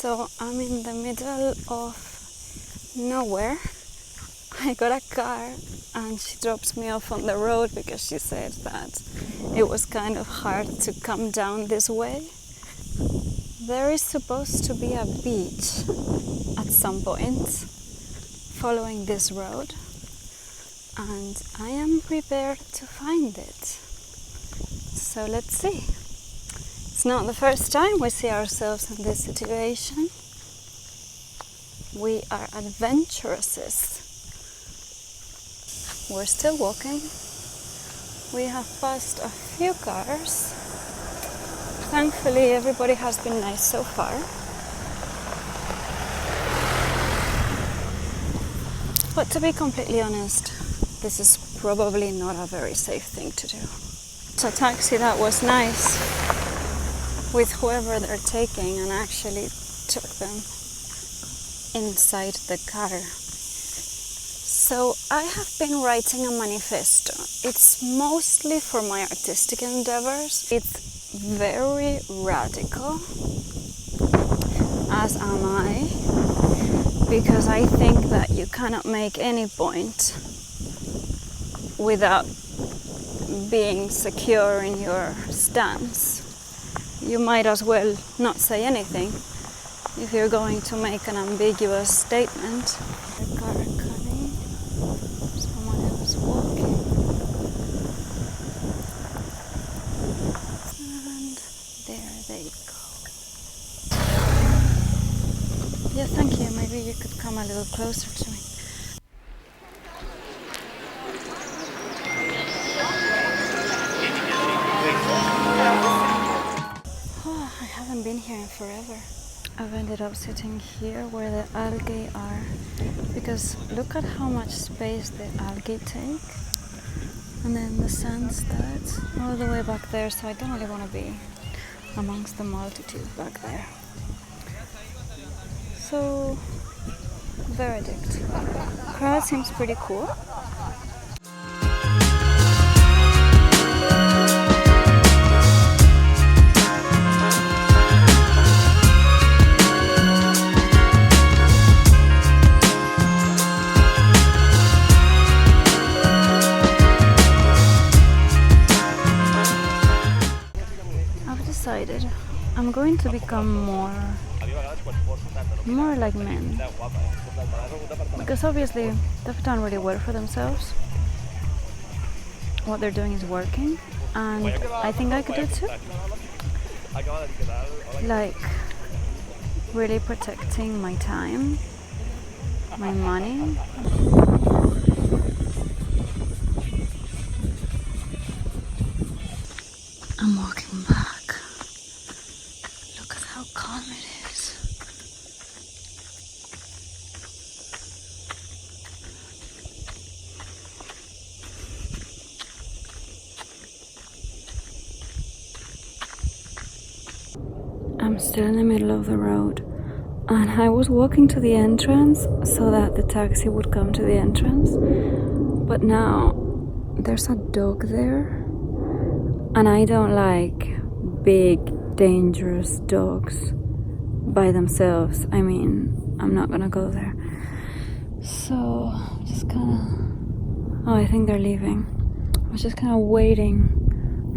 So I'm in the middle of nowhere. I got a car and she drops me off on the road because she said that it was kind of hard to come down this way. There is supposed to be a beach at some point following this road, and I am prepared to find it. So let's see. It's not the first time we see ourselves in this situation. We are adventuresses. We're still walking. We have passed a few cars. Thankfully, everybody has been nice so far. But to be completely honest, this is probably not a very safe thing to do. It's a taxi that was nice with whoever they're taking and actually took them inside the car. So I have been writing a manifesto. It's mostly for my artistic endeavors. It's very radical, as am I, because I think that you cannot make any point without being secure in your stance. You might as well not say anything if you're going to make an ambiguous statement. The car coming, someone else walking. There they go. Yeah, thank you. Maybe you could come a little closer to me. Oh, I haven't been here in forever. I've ended up sitting here where the algae are, because look at how much space the algae take. And then the sand starts all the way back there, so I don't really want to be amongst the multitude back there. So, verdict. Crowd seems pretty cool. I'm going to become more like men, because obviously they've done really well for themselves. What they're doing is working, and I think I could do too. Like really protecting my time, my money. I'm walking back. Look at how calm it is. I'm still in the middle of the road, and I was walking to the entrance so that the taxi would come to the entrance, but now there's a dog there. And I don't like big, dangerous dogs by themselves. I mean, I'm not gonna go there. So, just kinda... Oh, I think they're leaving. I was just kinda waiting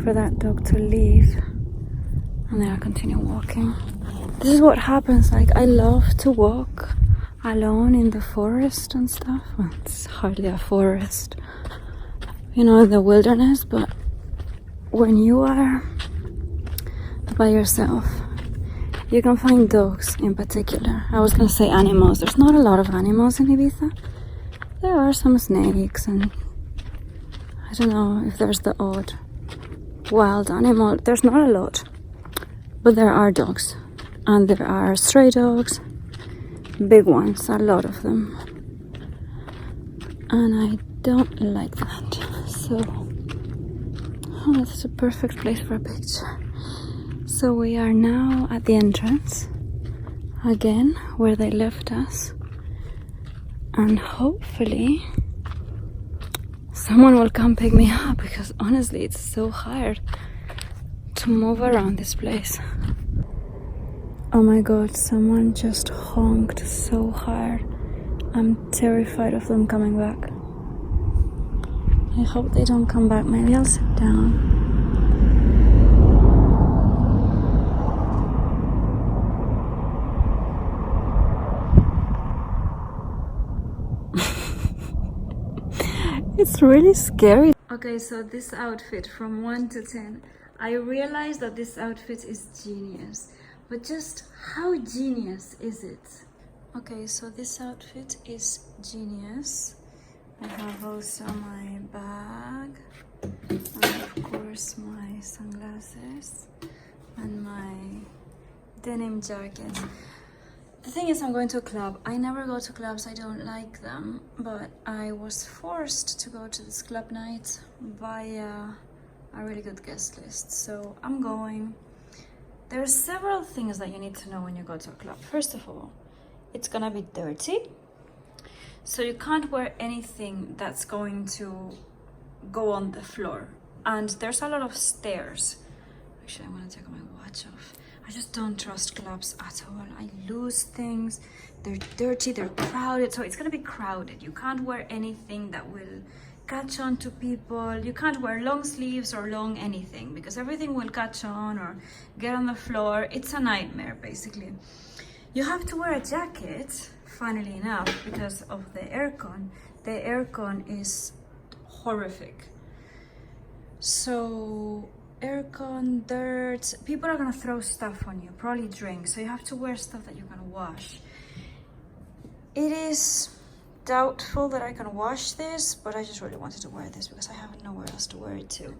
for that dog to leave. And then I'll continue walking. This is what happens, like, I love to walk alone in the forest and stuff. Well, it's hardly a forest. You know, in the wilderness, but when you are by yourself, you can find dogs in particular. I was gonna say animals. There's not a lot of animals in Ibiza. There are some snakes, and I don't know if there's the odd wild animal. There's not a lot, but there are dogs, and there are stray dogs, big ones, a lot of them, and I don't like that. So oh, that's a perfect place for a picture. So we are now at the entrance again, where they left us, and hopefully someone will come pick me up, because honestly it's so hard to move around this place. Oh my god, someone just honked so hard. I'm terrified of them coming back. I hope they don't come back. Maybe I'll sit down. It's really scary. Okay, so this outfit from 1 to 10. I realized that this outfit is genius. But just how genius is it? Okay, so this outfit is genius. I have also my bag, and of course my sunglasses, and my denim jacket. The thing is, I'm going to a club. I never go to clubs, I don't like them, but I was forced to go to this club night via a really good guest list, so I'm going. There are several things that you need to know when you go to a club. First of all, it's gonna be dirty, so you can't wear anything that's going to go on the floor. And there's a lot of stairs. Actually, I'm gonna take my watch off. I just don't trust clubs at all. I lose things. They're dirty, they're crowded, so it's gonna be crowded. You can't wear anything that will catch on to people. You can't wear long sleeves or long anything because everything will catch on or get on the floor. It's a nightmare, basically. You have to wear a jacket, funnily enough, because of the aircon. The aircon is horrific. So aircon, dirt, people are gonna throw stuff on you, probably drinks, so you have to wear stuff that you're gonna wash. It is doubtful that I can wash this, but I just really wanted to wear this because I have nowhere else to wear it to,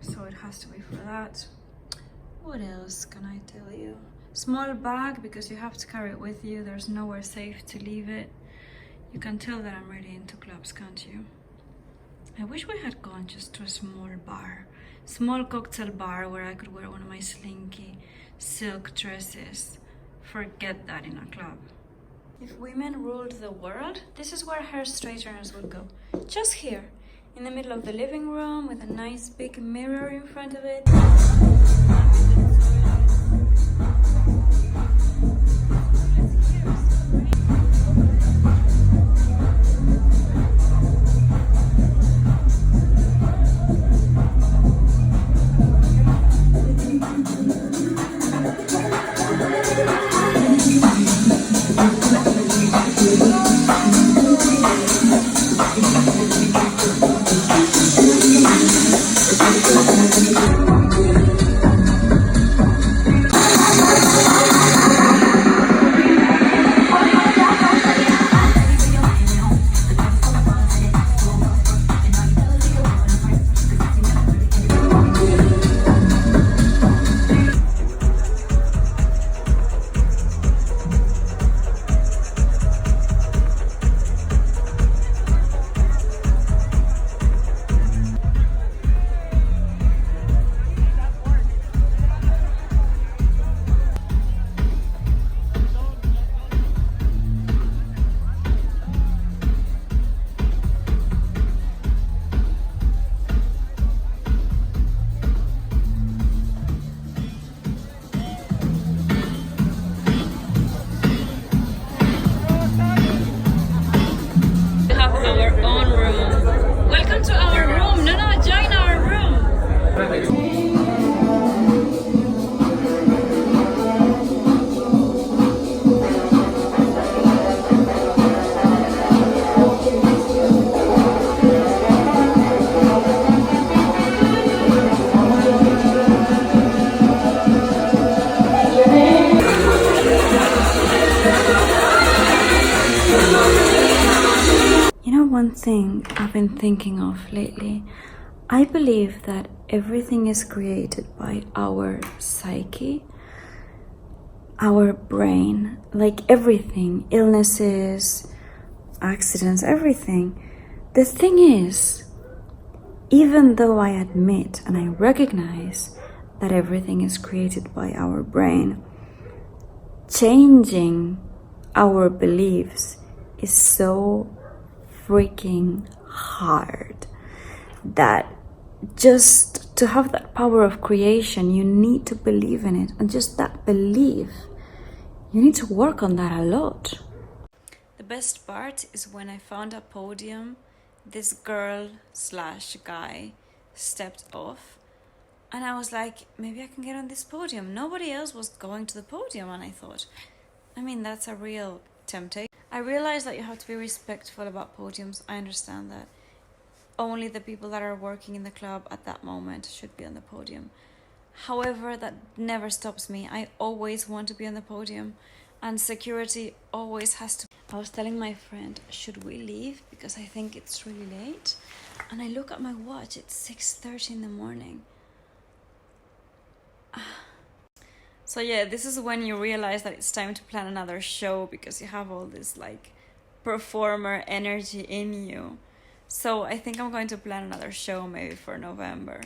so it has to be for that. What else can I tell you? Small bag because you have to carry it with you. There's nowhere safe to leave it. You can tell that I'm really into clubs, can't you? I wish we had gone just to a small bar, small cocktail bar where I could wear one of my slinky silk dresses. Forget that in a club. If women ruled the world, this is where hair straighteners would go. Just here, in the middle of the living room with a nice big mirror in front of it. One thing I've been thinking of lately, I believe that everything is created by our psyche, our brain, like everything, illnesses, accidents, everything. The thing is, even though I admit and I recognize that everything is created by our brain, changing our beliefs is so freaking hard that just to have that power of creation, you need to believe in it. And just that belief, you need to work on that a lot. The best part is when I found a podium, this girl slash guy stepped off, and I was like, maybe I can get on this podium. Nobody else was going to the podium, and I thought, I mean, that's a real temptation. I realized that you have to be respectful about podiums. I understand that. Only the people that are working in the club at that moment should be on the podium. However, that never stops me. I always want to be on the podium, and security always has to. I was telling my friend, should we leave? Because I think it's really late. And I look at my watch, it's 6:30 in the morning. So yeah, this is when you realize that it's time to plan another show, because you have all this like performer energy in you. So I think I'm going to plan another show maybe for November.